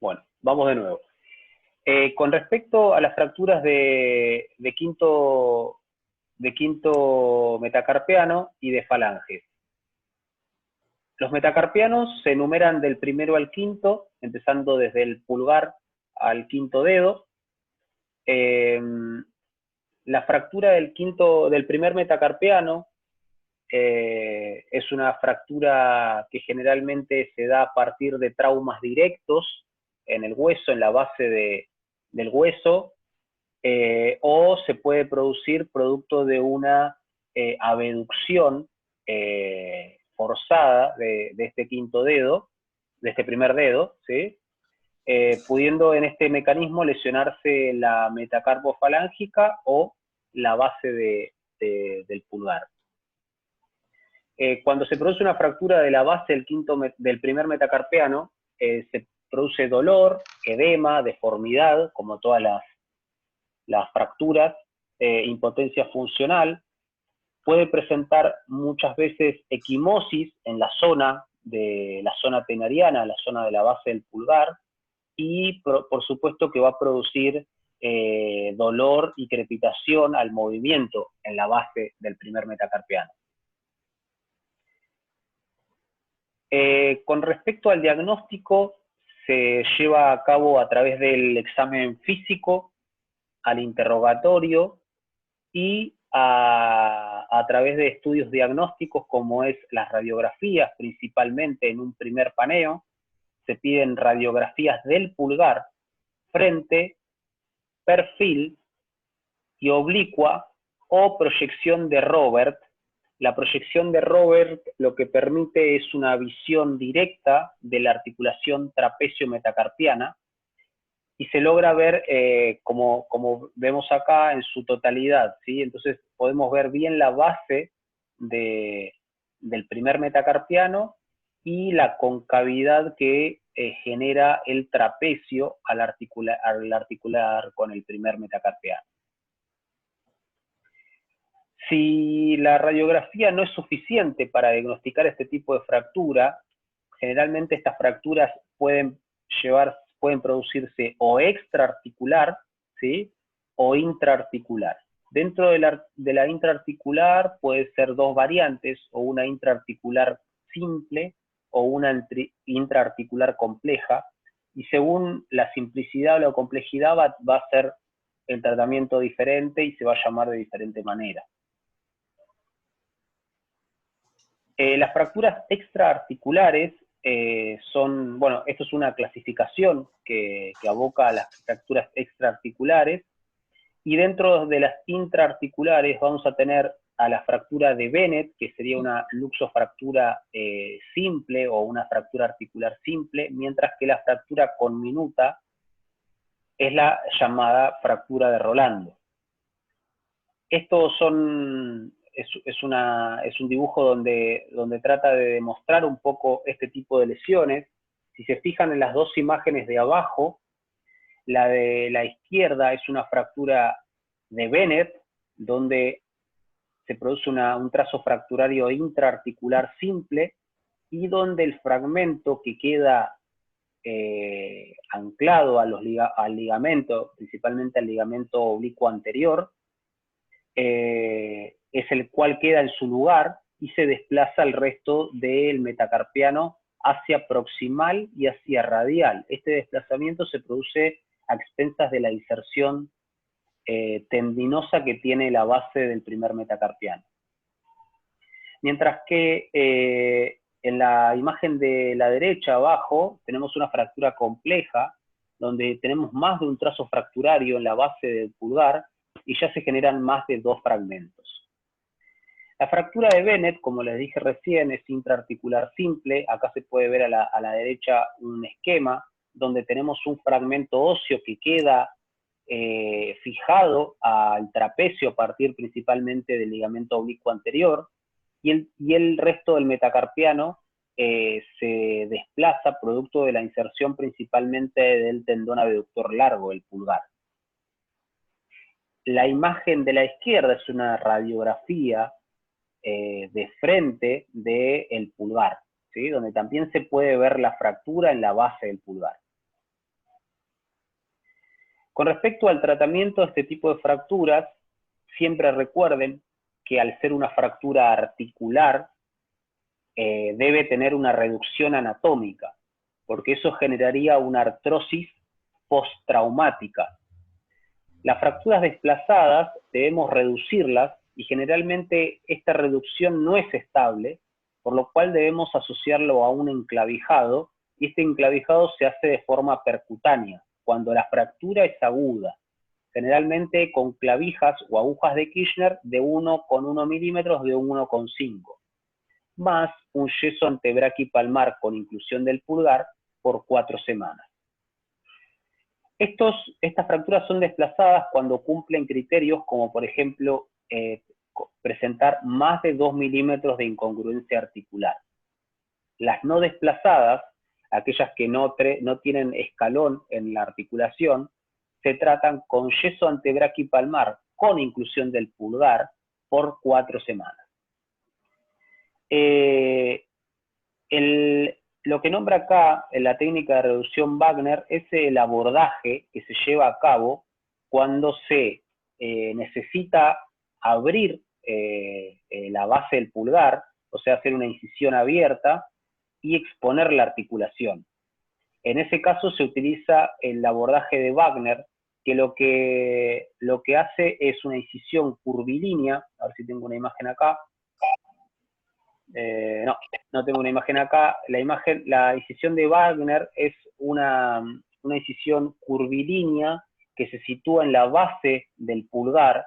Bueno, vamos de nuevo. Con respecto a las fracturas de quinto metacarpiano y de falanges. Los metacarpianos se enumeran del primero al quinto, empezando desde el pulgar al quinto dedo. La fractura del primer metacarpiano es una fractura que generalmente se da a partir de traumas directos en el hueso, en la base del hueso, o se puede producir producto de una abducción forzada de este quinto dedo, de este primer dedo, ¿sí? Pudiendo en este mecanismo lesionarse la metacarpofalángica o la base del pulgar. Cuando se produce una fractura de la base del primer metacarpiano, se produce dolor, edema, deformidad, como todas las fracturas, impotencia funcional. Puede presentar muchas veces equimosis en la zona tenariana, la zona de la base del pulgar, y por supuesto que va a producir dolor y crepitación al movimiento en la base del primer metacarpiano. Con respecto al diagnóstico, se lleva a cabo a través del examen físico, al interrogatorio y a través de estudios diagnósticos como es las radiografías, principalmente en un primer paneo. Se piden radiografías del pulgar, frente, perfil y oblicua o proyección de Robert. La proyección de Robert lo que permite es una visión directa de la articulación trapecio-metacarpiana y se logra ver, como vemos acá, en su totalidad, ¿sí? Entonces podemos ver bien la base del primer metacarpiano y la concavidad que genera el trapecio al articular con el primer metacarpiano. Si la radiografía no es suficiente para diagnosticar este tipo de fractura, generalmente estas fracturas pueden producirse o extraarticular, ¿sí? O intraarticular. Dentro de la intraarticular puede ser dos variantes, o una intraarticular simple o una intraarticular compleja, y según la simplicidad o la complejidad va a ser el tratamiento diferente y se va a llamar de diferente manera. Las fracturas extraarticulares son, bueno, esto es una clasificación que aboca a las fracturas extraarticulares, y dentro de las intraarticulares vamos a tener a la fractura de Bennett, que sería una luxofractura simple o una fractura articular simple, mientras que la fractura conminuta es la llamada fractura de Rolando. Estos son... Es un dibujo donde trata de demostrar un poco este tipo de lesiones. Si se fijan en las dos imágenes de abajo, la de la izquierda es una fractura de Bennett, donde se produce un trazo fracturario intraarticular simple, y donde el fragmento que queda anclado al ligamento, principalmente al ligamento oblicuo anterior, es el cual queda en su lugar y se desplaza el resto del metacarpiano hacia proximal y hacia radial. Este desplazamiento se produce a expensas de la inserción tendinosa que tiene la base del primer metacarpiano. Mientras que en la imagen de la derecha abajo tenemos una fractura compleja, donde tenemos más de un trazo fracturario en la base del pulgar, y ya se generan más de dos fragmentos. La fractura de Bennett, como les dije recién, es intraarticular simple. Acá se puede ver a la derecha un esquema donde tenemos un fragmento óseo que queda fijado al trapecio a partir principalmente del ligamento oblicuo anterior, y el resto del metacarpiano se desplaza producto de la inserción principalmente del tendón abductor largo, el pulgar. La imagen de la izquierda es una radiografía de frente del pulgar, ¿sí? Donde también se puede ver la fractura en la base del pulgar. Con respecto al tratamiento de este tipo de fracturas, siempre recuerden que al ser una fractura articular, debe tener una reducción anatómica, porque eso generaría una artrosis postraumática. Las fracturas desplazadas debemos reducirlas y generalmente esta reducción no es estable, por lo cual debemos asociarlo a un enclavijado, y este enclavijado se hace de forma percutánea, cuando la fractura es aguda, generalmente con clavijas o agujas de Kirchner de 1,1 milímetros de 1,5, más un yeso antebraquipalmar con inclusión del pulgar por 4 semanas. Estas fracturas son desplazadas cuando cumplen criterios como, por ejemplo, presentar más de 2 milímetros de incongruencia articular. Las no desplazadas, aquellas que no tienen escalón en la articulación, se tratan con yeso antebraquipalmar con inclusión del pulgar por 4 semanas. Lo que nombra acá en la técnica de reducción Wagner es el abordaje que se lleva a cabo cuando se necesita abrir la base del pulgar, o sea, hacer una incisión abierta y exponer la articulación. En ese caso se utiliza el abordaje de Wagner, que lo que hace es una incisión curvilínea. A ver si tengo una imagen acá. No tengo una imagen acá. La incisión de Wagner es una incisión curvilínea que se sitúa en la base del pulgar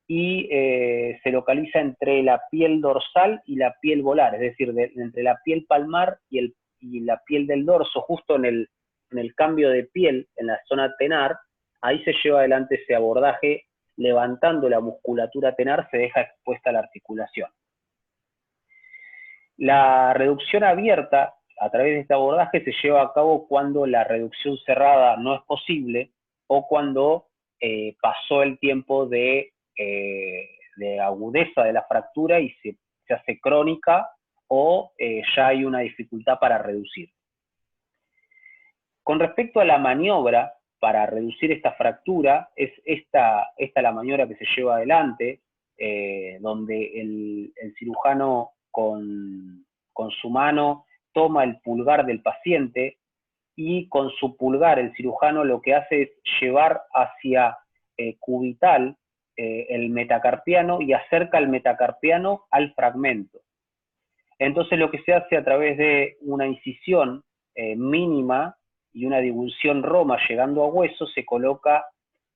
y se localiza entre la piel dorsal y la piel volar, es decir, entre la piel palmar y la piel del dorso, justo en el cambio de piel, en la zona tenar. Ahí se lleva adelante ese abordaje, levantando la musculatura tenar, se deja expuesta la articulación. La reducción abierta a través de este abordaje se lleva a cabo cuando la reducción cerrada no es posible o cuando pasó el tiempo de agudeza de la fractura y se hace crónica o ya hay una dificultad para reducir. Con respecto a la maniobra para reducir esta fractura, es esta la maniobra que se lleva adelante, donde el cirujano con su mano toma el pulgar del paciente y con su pulgar el cirujano lo que hace es llevar hacia cubital el metacarpiano y acerca el metacarpiano al fragmento. Entonces lo que se hace a través de una incisión mínima y una divulsión roma llegando a hueso, se coloca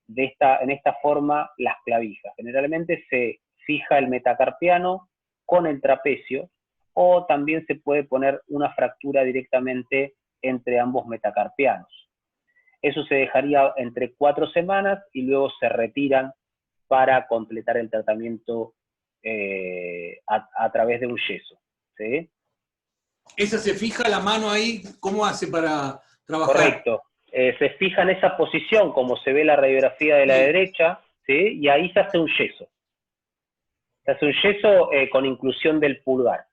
en esta forma las clavijas. Generalmente se fija el metacarpiano con el trapecio, o también se puede poner una fractura directamente entre ambos metacarpianos. Eso se dejaría entre 4 semanas y luego se retiran para completar el tratamiento a través de un yeso, ¿sí? ¿Esa se fija la mano ahí? ¿Cómo hace para trabajar? Correcto. Se fija en esa posición, como se ve en la radiografía de la derecha, ¿sí? Y ahí se hace un yeso. Se hace un yeso con inclusión del pulgar,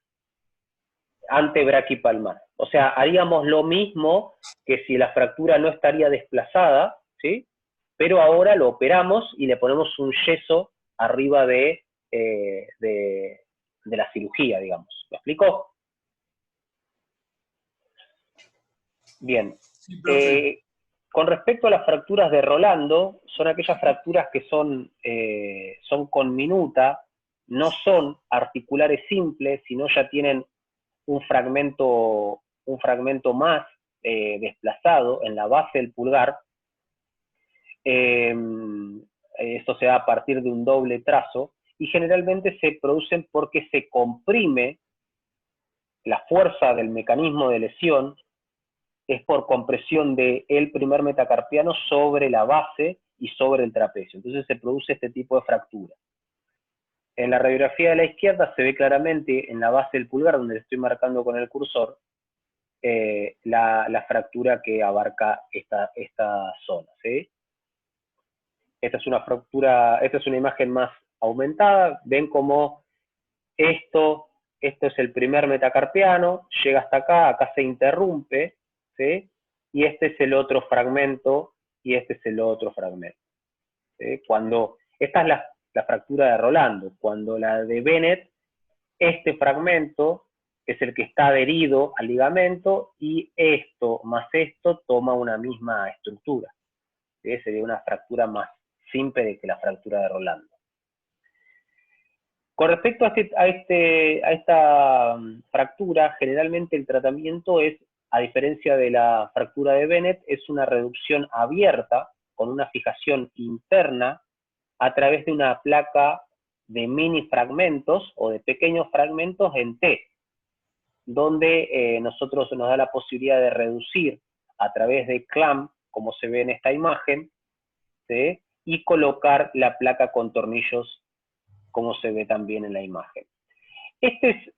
antebraquipalmar. O sea, haríamos lo mismo que si la fractura no estaría desplazada, ¿sí? Pero ahora lo operamos y le ponemos un yeso arriba de la cirugía, digamos. ¿Me explico? Bien. Con respecto a las fracturas de Rolando, son aquellas fracturas que son con minuta, no son articulares simples, sino ya tienen un fragmento más desplazado en la base del pulgar. Esto se da a partir de un doble trazo, y generalmente se producen porque se comprime la fuerza del mecanismo de lesión, es por compresión del primer metacarpiano sobre la base y sobre el trapecio. Entonces se produce este tipo de fractura. En la radiografía de la izquierda se ve claramente en la base del pulgar, donde le estoy marcando con el cursor, la fractura que abarca esta zona, ¿sí? Esta es una imagen más aumentada. Ven cómo esto es el primer metacarpiano, llega hasta acá, acá se interrumpe, ¿sí? Y este es el otro fragmento y este es el otro fragmento. Cuando, esta es la fractura de Rolando. Cuando la de Bennett, este fragmento es el que está adherido al ligamento y esto más esto toma una misma estructura. Sería una fractura más simple que la fractura de Rolando. Con respecto a esta fractura, generalmente el tratamiento es, a diferencia de la fractura de Bennett, es una reducción abierta con una fijación interna a través de una placa de mini fragmentos o de pequeños fragmentos en T, donde nosotros nos da la posibilidad de reducir a través de clamp, como se ve en esta imagen, ¿sí? Y colocar la placa con tornillos, como se ve también en la imagen. Este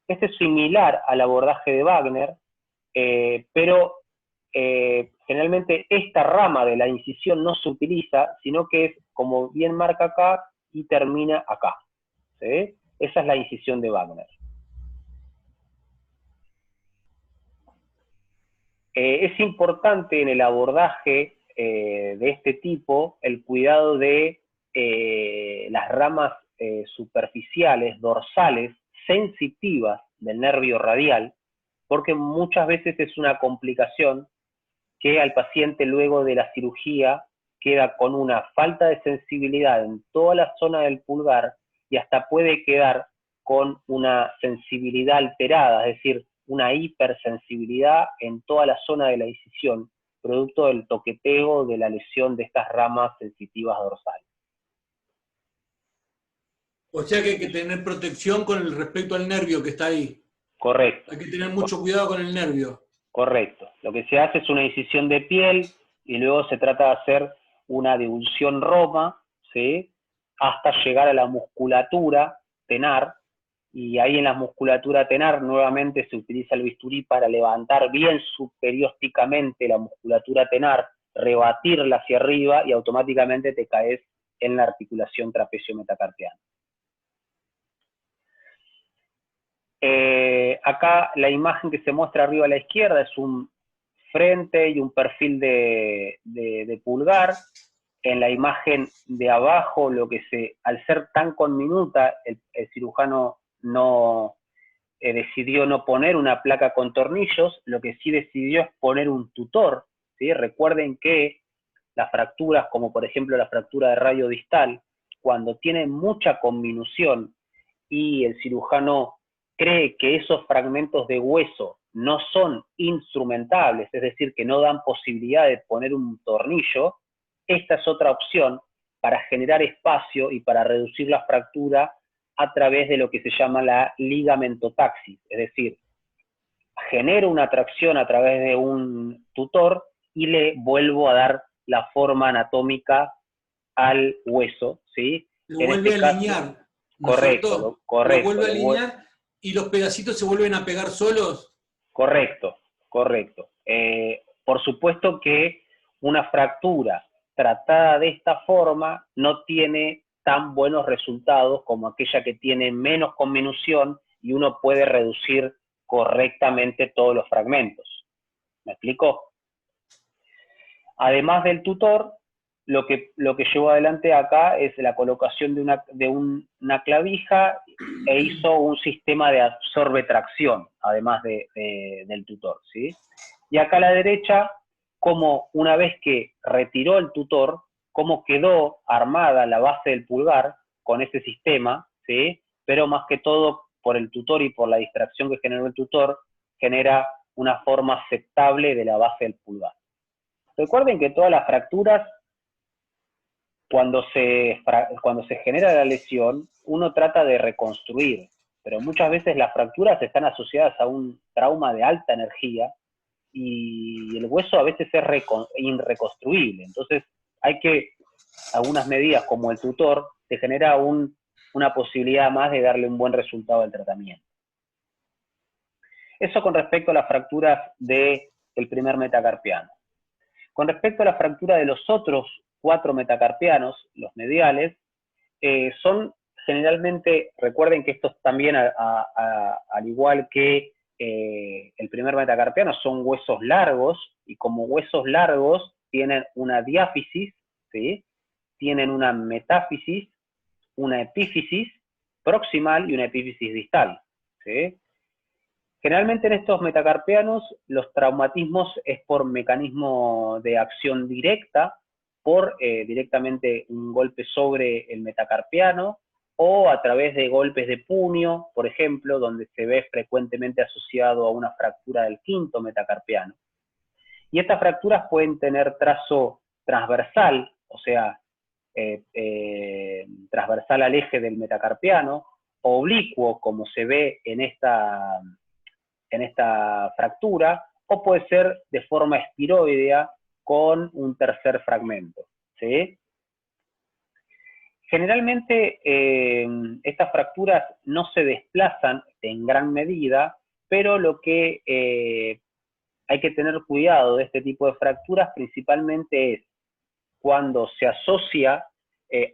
es similar al abordaje de Wagner, pero generalmente esta rama de la incisión no se utiliza, sino que es, como bien marca acá, y termina acá. ¿Sí? Esa es la incisión de Wagner. Es importante en el abordaje de este tipo el cuidado de las ramas superficiales, dorsales, sensitivas del nervio radial, porque muchas veces es una complicación que al paciente luego de la cirugía queda con una falta de sensibilidad en toda la zona del pulgar y hasta puede quedar con una sensibilidad alterada, es decir, una hipersensibilidad en toda la zona de la incisión, producto del toqueteo de la lesión de estas ramas sensitivas dorsales. O sea que hay que tener protección con respecto al nervio que está ahí. Correcto. Hay que tener mucho cuidado con el nervio. Correcto. Lo que se hace es una incisión de piel y luego se trata de hacer una divulsión roma, ¿sí? Hasta llegar a la musculatura tenar, y ahí en la musculatura tenar nuevamente se utiliza el bisturí para levantar bien superiósticamente la musculatura tenar, rebatirla hacia arriba y automáticamente te caes en la articulación trapecio-metacarpiana. Acá la imagen que se muestra arriba a la izquierda es un frente y un perfil de pulgar. En la imagen de abajo, al ser tan conminuta, el cirujano decidió no poner una placa con tornillos, lo que sí decidió es poner un tutor, ¿sí? Recuerden que las fracturas, como por ejemplo la fractura de radio distal, cuando tienen mucha conminución y el cirujano cree que esos fragmentos de hueso no son instrumentables, es decir, que no dan posibilidad de poner un tornillo, esta es otra opción para generar espacio y para reducir la fractura a través de lo que se llama la ligamentotaxis, es decir, genero una tracción a través de un tutor y le vuelvo a dar la forma anatómica al hueso, ¿sí? Lo vuelve a alinear. Correcto, correcto. Lo vuelve a alinear y los pedacitos se vuelven a pegar solos. Correcto, correcto. Por supuesto que una fractura tratada de esta forma no tiene tan buenos resultados como aquella que tiene menos conminución y uno puede reducir correctamente todos los fragmentos. ¿Me explico? Además del tutor, lo que llevó adelante acá es la colocación de una clavija e hizo un sistema de absorbe-tracción, además del tutor, ¿sí? Y acá a la derecha, como una vez que retiró el tutor, cómo quedó armada la base del pulgar con ese sistema, ¿sí? Pero más que todo por el tutor y por la distracción que generó el tutor, genera una forma aceptable de la base del pulgar. Recuerden que todas las fracturas, cuando se genera la lesión, uno trata de reconstruir, pero muchas veces las fracturas están asociadas a un trauma de alta energía y el hueso a veces es irreconstruible. Entonces algunas medidas como el tutor, te genera una posibilidad más de darle un buen resultado al tratamiento. Eso con respecto a las fracturas del primer metacarpiano. Con respecto a la fractura de los otros 4 metacarpianos, los mediales, son generalmente, recuerden que estos también, al igual que el primer metacarpiano, son huesos largos, y como huesos largos tienen una diáfisis, ¿sí? Tienen una metáfisis, una epífisis proximal y una epífisis distal, ¿sí? Generalmente en estos metacarpianos los traumatismos es por mecanismo de acción directa, por directamente un golpe sobre el metacarpiano, o a través de golpes de puño, por ejemplo, donde se ve frecuentemente asociado a una fractura del quinto metacarpiano. Y estas fracturas pueden tener trazo transversal, o sea, transversal al eje del metacarpiano, oblicuo, como se ve en esta fractura, o puede ser de forma espiroidea con un tercer fragmento, ¿sí? Generalmente estas fracturas no se desplazan en gran medida, pero lo que hay que tener cuidado de este tipo de fracturas principalmente es cuando se asocia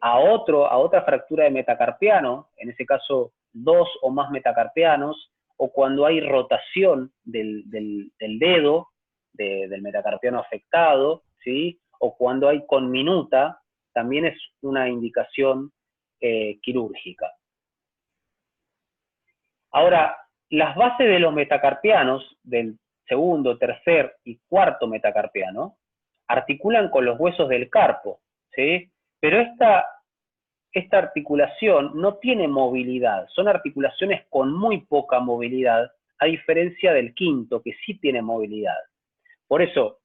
a otra fractura de metacarpiano, en ese caso 2 o más metacarpianos, o cuando hay rotación del dedo, del metacarpiano afectado, ¿sí? O cuando hay conminuta, también es una indicación quirúrgica. Ahora, las bases de los metacarpianos, del segundo, tercer y cuarto metacarpiano, articulan con los huesos del carpo, ¿sí? Pero esta articulación no tiene movilidad, son articulaciones con muy poca movilidad, a diferencia del quinto, que sí tiene movilidad. Por eso,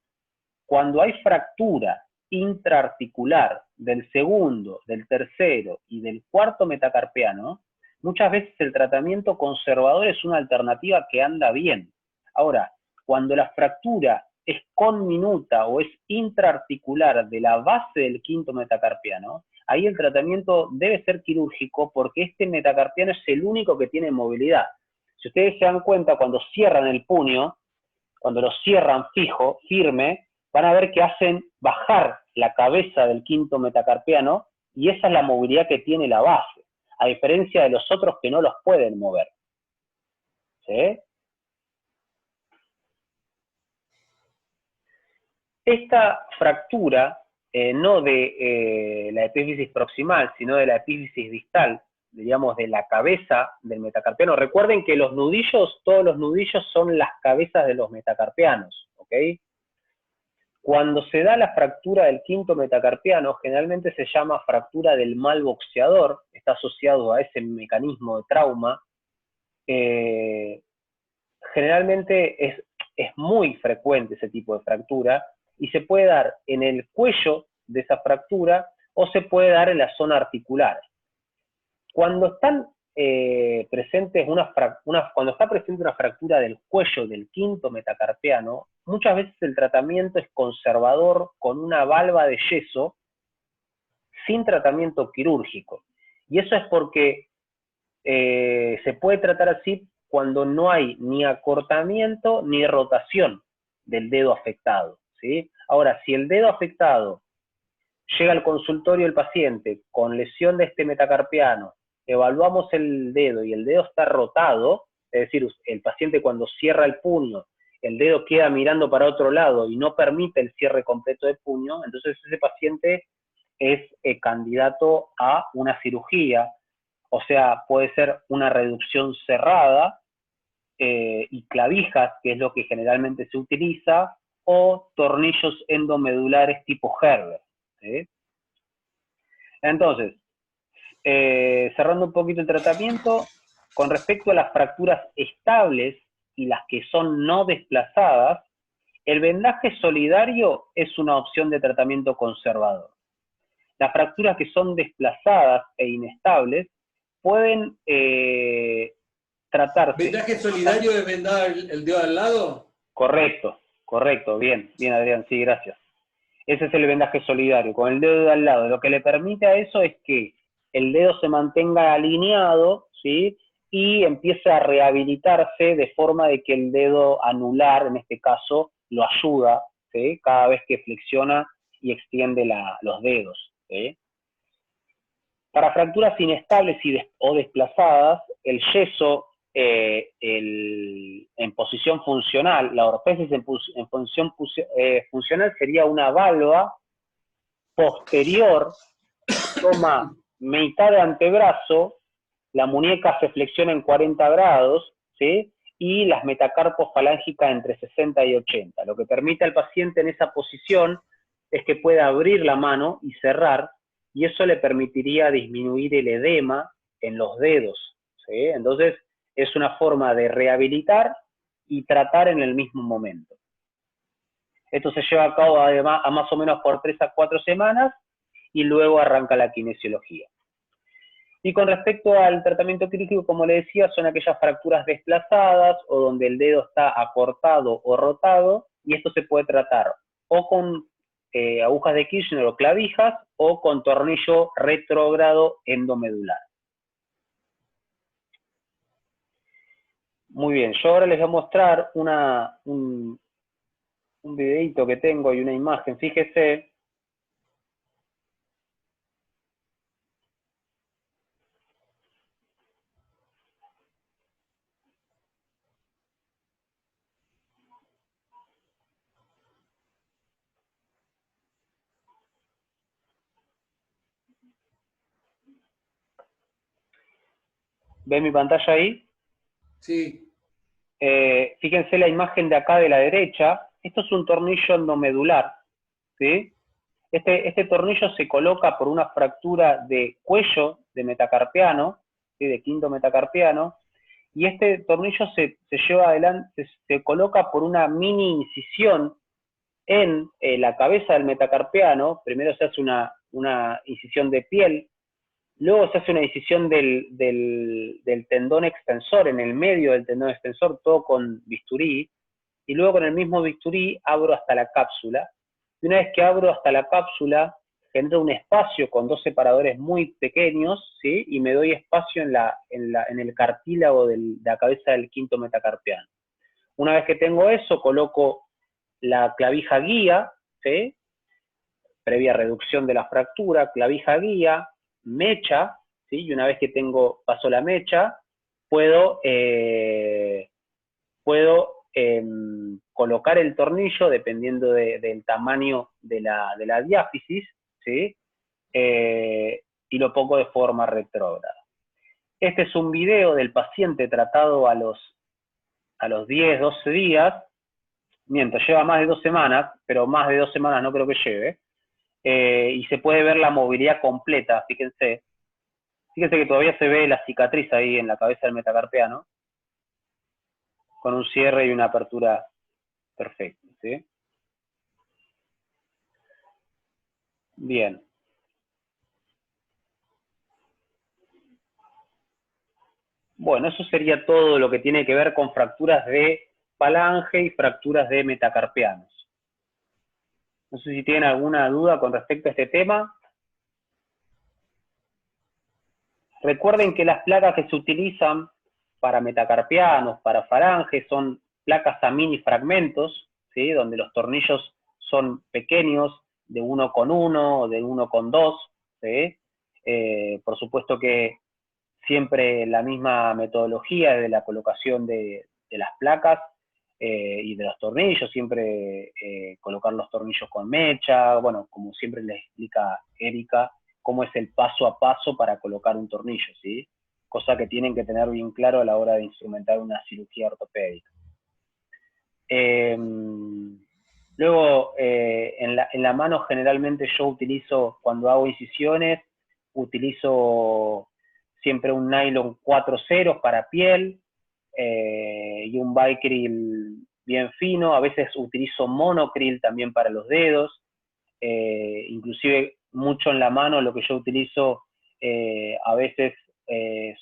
cuando hay fractura intraarticular del segundo, del tercero y del cuarto metacarpiano, muchas veces el tratamiento conservador es una alternativa que anda bien. Ahora, cuando la fractura es conminuta o es intraarticular de la base del quinto metacarpiano, ahí el tratamiento debe ser quirúrgico porque este metacarpiano es el único que tiene movilidad. Si ustedes se dan cuenta, cuando cierran el puño, cuando lo cierran fijo, firme, van a ver que hacen bajar la cabeza del quinto metacarpiano y esa es la movilidad que tiene la base, a diferencia de los otros que no los pueden mover. ¿Sí? Esta fractura, no de la epífisis proximal, sino de la epífisis distal, digamos de la cabeza del metacarpiano. Recuerden que los nudillos, todos los nudillos son las cabezas de los metacarpianos, ¿ok? Cuando se da la fractura del quinto metacarpiano, generalmente se llama fractura del mal boxeador, está asociado a ese mecanismo de trauma. Generalmente es muy frecuente ese tipo de fractura y se puede dar en el cuello de esa fractura o se puede dar en la zona articular. Cuando están presentes cuando está presente una fractura del cuello del quinto metacarpiano, muchas veces el tratamiento es conservador con una valva de yeso sin tratamiento quirúrgico. Y eso es porque se puede tratar así cuando no hay ni acortamiento ni rotación del dedo afectado, ¿sí? Ahora, si el dedo afectado llega al consultorio del paciente con lesión de este metacarpiano, evaluamos el dedo y el dedo está rotado, es decir, el paciente cuando cierra el puño, el dedo queda mirando para otro lado y no permite el cierre completo del puño, entonces ese paciente es candidato a una cirugía, o sea, puede ser una reducción cerrada y clavijas, que es lo que generalmente se utiliza, o tornillos endomedulares tipo Herbert, ¿sí? Entonces, cerrando un poquito el tratamiento, con respecto a las fracturas estables y las que son no desplazadas, el vendaje solidario es una opción de tratamiento conservador. Las fracturas que son desplazadas e inestables pueden tratarse. ¿Vendaje solidario es vendar el dedo al lado? Correcto, bien Adrián, sí, gracias. Ese es el vendaje solidario, con el dedo de al lado. Lo que le permite a eso es que el dedo se mantenga alineado, ¿sí? Y empiece a rehabilitarse de forma de que el dedo anular, en este caso, lo ayuda, ¿sí? Cada vez que flexiona y extiende los dedos, ¿sí? Para fracturas inestables o desplazadas, el yeso en posición funcional, la ortesis en posición funcional sería una valva posterior, toma mitad de antebrazo, la muñeca se flexiona en 40 grados, ¿sí? Y las metacarpos falángicas entre 60 y 80. Lo que permite al paciente en esa posición es que pueda abrir la mano y cerrar, y eso le permitiría disminuir el edema en los dedos, ¿sí? Entonces, es una forma de rehabilitar y tratar en el mismo momento. Esto se lleva a cabo además a más o menos por 3 a 4 semanas y luego arranca la kinesiología. Y con respecto al tratamiento quirúrgico, como le decía, son aquellas fracturas desplazadas o donde el dedo está acortado o rotado, y esto se puede tratar o con agujas de Kirchner o clavijas o con tornillo retrógrado endomedular. Muy bien, yo ahora les voy a mostrar un videito que tengo y una imagen. Fíjese. ¿Ven mi pantalla ahí? Sí. Fíjense la imagen de acá de la derecha. Esto es un tornillo endomedular, ¿sí? Este tornillo se coloca por una fractura de cuello de metacarpiano, ¿sí? De quinto metacarpiano, y este tornillo se lleva adelante, se coloca por una mini incisión en la cabeza del metacarpiano. Primero se hace una incisión de piel, luego se hace una incisión del tendón extensor, en el medio del tendón extensor, todo con bisturí, y luego con el mismo bisturí abro hasta la cápsula. Y una vez que abro hasta la cápsula, genero un espacio con 2 separadores muy pequeños, ¿sí? Y me doy espacio en el cartílago de la cabeza del quinto metacarpiano. Una vez que tengo eso, coloco la clavija guía, ¿sí? Previa reducción de la fractura, clavija guía, mecha, ¿sí? Y una vez que paso la mecha, puedo colocar el tornillo dependiendo del tamaño de la diáfisis, ¿sí? Y lo pongo de forma retrógrada. Este es un video del paciente tratado a los 10, 12 días, mientras lleva más de 2 semanas, pero más de 2 semanas no creo que lleve, y se puede ver la movilidad completa, fíjense. Fíjense que todavía se ve la cicatriz ahí en la cabeza del metacarpiano, con un cierre y una apertura perfecta, ¿sí? Bien. Bueno, eso sería todo lo que tiene que ver con fracturas de falange y fracturas de metacarpianos. No sé si tienen alguna duda con respecto a este tema. Recuerden que las placas que se utilizan para metacarpianos, para falange, son placas a mini fragmentos, ¿sí? Donde los tornillos son pequeños, de 1,1 o de 1,2, ¿sí? Por supuesto que siempre la misma metodología de la colocación de las placas y de los tornillos, siempre colocar los tornillos con mecha, bueno, como siempre les explica Erika, cómo es el paso a paso para colocar un tornillo, ¿sí? Cosa que tienen que tener bien claro a la hora de instrumentar una cirugía ortopédica. Luego, en la mano generalmente yo utilizo, cuando hago incisiones, utilizo siempre un nylon 4 ceros para piel y un bicril bien fino. A veces utilizo monocril también para los dedos. Inclusive mucho en la mano lo que yo utilizo a veces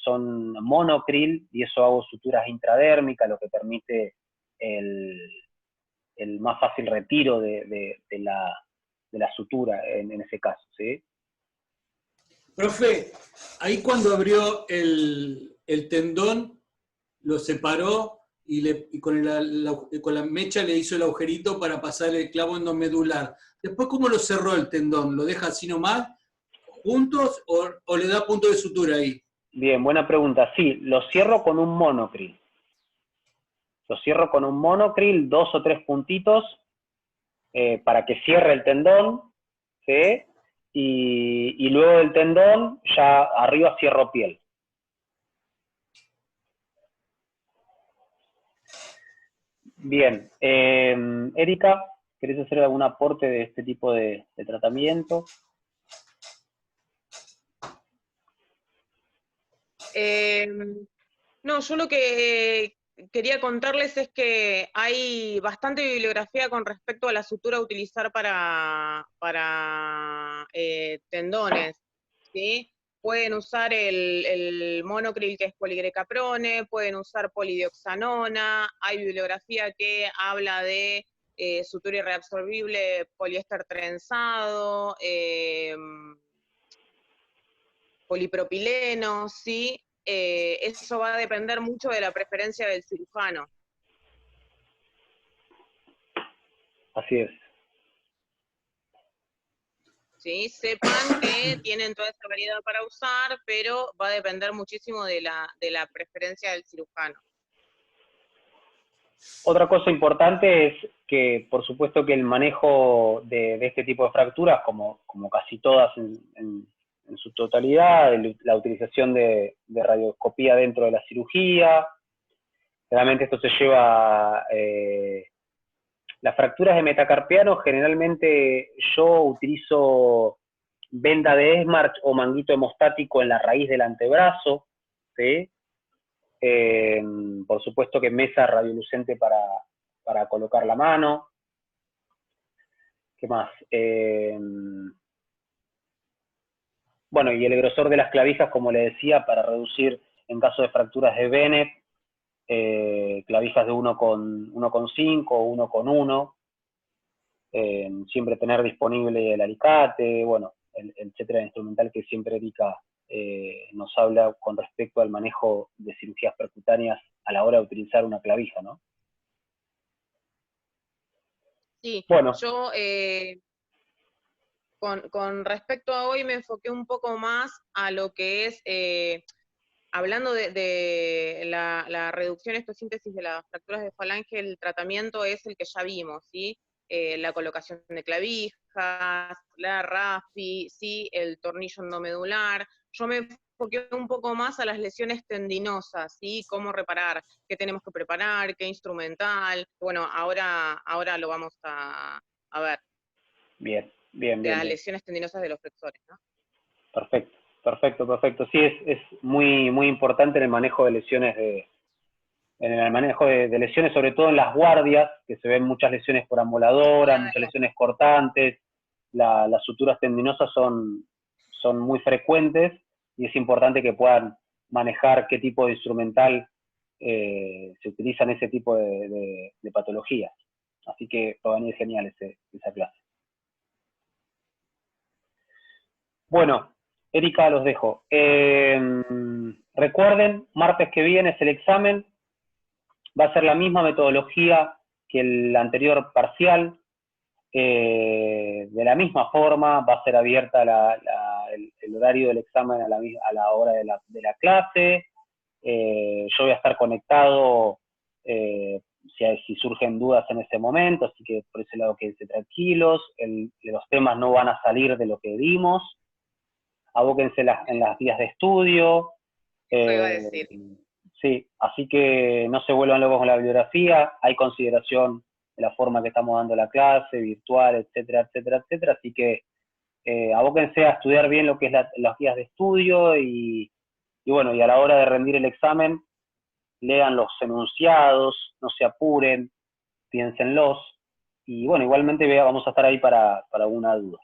son monocril, y eso hago suturas intradérmicas, lo que permite el más fácil retiro de la sutura en ese caso, ¿sí? Profe, ahí cuando abrió el tendón, lo separó y con la mecha le hizo el agujerito para pasar el clavo endomedular. Después, ¿cómo lo cerró el tendón? ¿Lo deja así nomás, juntos, o le da punto de sutura ahí? Bien, buena pregunta. Sí, lo cierro con un monocril. Lo cierro con un monocril, 2 o 3 puntitos, para que cierre el tendón, ¿sí? Y luego del tendón, ya arriba cierro piel. Bien, Erika, ¿querés hacer algún aporte de este tipo de tratamiento? No, yo lo que quería contarles es que hay bastante bibliografía con respecto a la sutura a utilizar para tendones, ¿sí? Pueden usar el monocril, que es poligrecaprone, pueden usar polidioxanona, hay bibliografía que habla de sutura irreabsorbible, poliéster trenzado, polipropileno, ¿sí? Eso va a depender mucho de la preferencia del cirujano. Así es. ¿Sí? Sepan que tienen toda esa variedad para usar, pero va a depender muchísimo de la preferencia del cirujano. Otra cosa importante es que, por supuesto, que el manejo de este tipo de fracturas, como casi todas en su totalidad, la utilización de radioscopía dentro de la cirugía, realmente esto se lleva... las fracturas de metacarpiano, generalmente yo utilizo venda de Esmarch o manguito hemostático en la raíz del antebrazo, ¿sí? Por supuesto que mesa radiolucente para colocar la mano. ¿Qué más? Bueno, y el grosor de las clavijas, como le decía, para reducir en caso de fracturas de Bennett, clavijas de 1,5 o 1,1. Siempre tener disponible el alicate, bueno, etcétera, instrumental que siempre Erika nos habla con respecto al manejo de cirugías percutáneas a la hora de utilizar una clavija, ¿no? Sí, bueno. Yo con respecto a hoy me enfoqué un poco más a lo que es, hablando de la reducción estosíntesis de las fracturas de falange, el tratamiento es el que ya vimos, ¿sí? La colocación de clavijas, la RAFI, ¿sí? El tornillo endomedular. Yo me enfoqué un poco más a las lesiones tendinosas, ¿sí? Cómo reparar, qué tenemos que preparar, qué instrumental. Bueno, ahora lo vamos a ver. Bien. De las lesiones tendinosas de los flexores, ¿no? Perfecto. Sí, es muy importante en el manejo de lesiones de lesiones, sobre todo en las guardias, que se ven muchas lesiones por amoladora, claro, muchas lesiones cortantes. Las suturas tendinosas son muy frecuentes y es importante que puedan manejar qué tipo de instrumental se utiliza en ese tipo de patologías. Así que va a venir genial esa clase. Bueno, Erika, los dejo. Recuerden, martes que viene es el examen. Va a ser la misma metodología que el anterior parcial. De la misma forma, va a ser abierta el horario del examen a la hora de la clase. Yo voy a estar conectado si surgen dudas en ese momento, así que por ese lado quédense tranquilos. Los temas no van a salir de lo que dimos. Abóquense en las vías de estudio. Eso iba a decir. Sí, así que no se vuelvan locos con la bibliografía, hay consideración de la forma que estamos dando la clase, virtual, etcétera, así que abóquense a estudiar bien lo que es las guías de estudio y bueno, y a la hora de rendir el examen, lean los enunciados, no se apuren, piénsenlos, y bueno, igualmente vamos a estar ahí para alguna duda.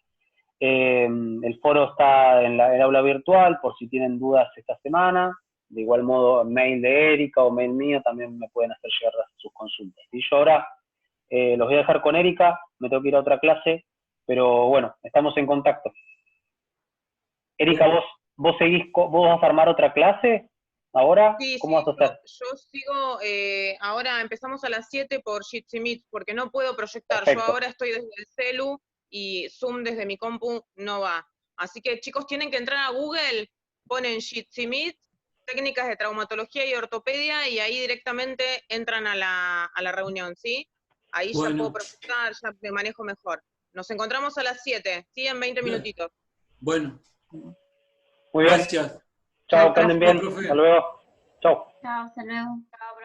El foro está en el aula virtual, por si tienen dudas esta semana. De igual modo, mail de Erika o mail mío también me pueden hacer llegar sus consultas. Y yo ahora los voy a dejar con Erika, me tengo que ir a otra clase, pero bueno, estamos en contacto. Erika, vos vas a armar otra clase ahora. Sí, ¿Cómo vas a hacer? Yo sigo, ahora empezamos a las 7 por Jitsi Meet, porque no puedo proyectar. Perfecto. Yo ahora estoy desde el celu y Zoom desde mi compu no va. Así que chicos, tienen que entrar a Google, ponen Jitsi Meet técnicas de traumatología y ortopedia, y ahí directamente entran a la reunión, ¿sí? Ahí ya Bueno. puedo procesar, ya me manejo mejor. Nos encontramos a las 7, ¿sí? En 20 minutitos. Bueno, Muy bien. gracias. Chao, que anden bien. Profe. Hasta luego. Chao. Chao, hasta luego. Chao,